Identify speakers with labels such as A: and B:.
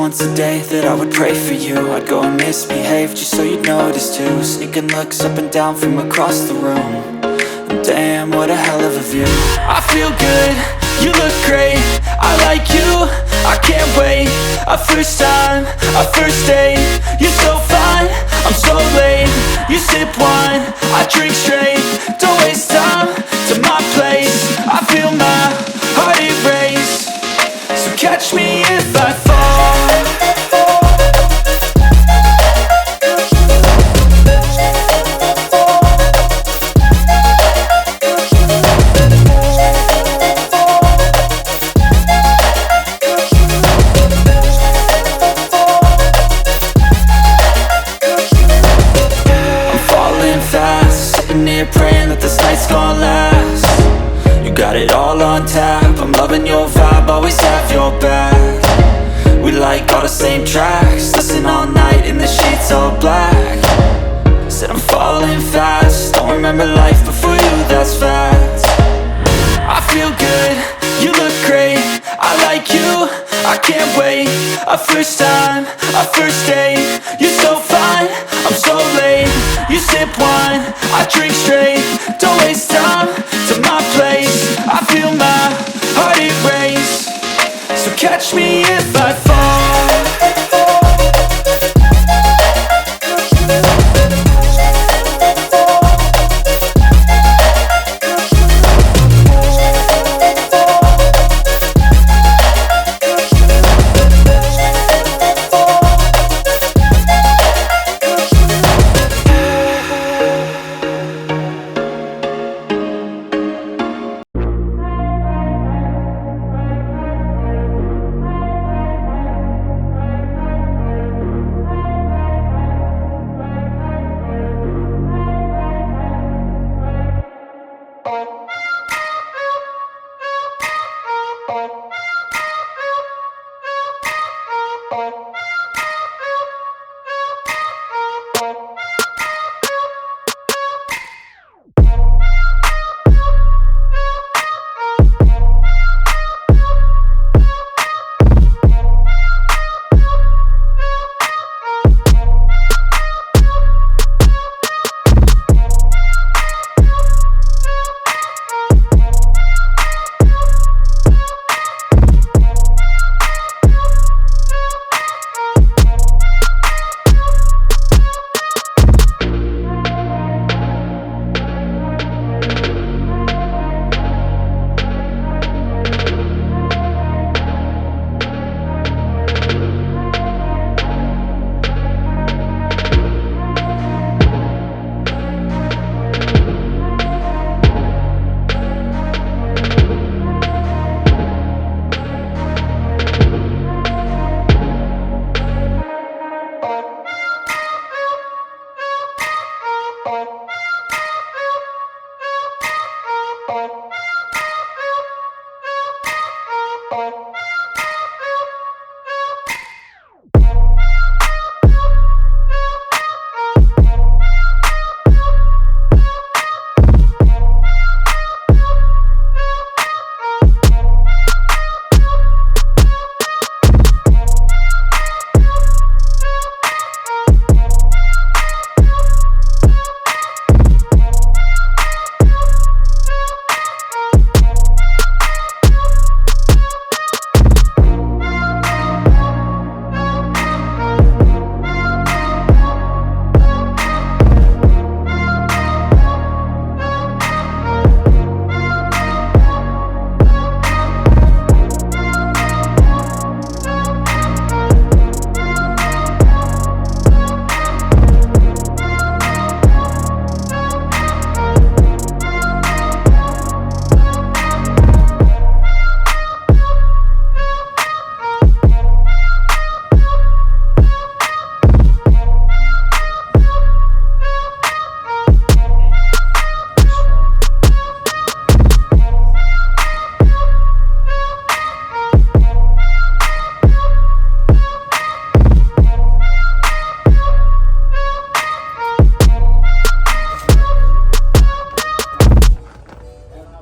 A: once a day that I would pray for you. I'd go and misbehave just so you'd notice too. Sneaking looks up and down from across the room. And damn, what a hell of a view. I feel good, you look great, I like you, I can't wait. A first time, a first date, you're so fine, I'm so late. You sip wine, I drink straight, don't waste time to my place. I feel my heart erase, so catch me if I fall. Praying that this night's gonna last. You got it all on tap, I'm loving your vibe, always have your back. We like all the same tracks, listen all night in the sheets all black. Said I'm falling fast, don't remember life before you, that's fact. I feel good, you look great, I like you, I can't wait. A first time, a first date, you're so fine, I'm so late. You sip wine, I drink straight, don't waste time to my place. I feel my heart erase, so catch me if I fall. Bye.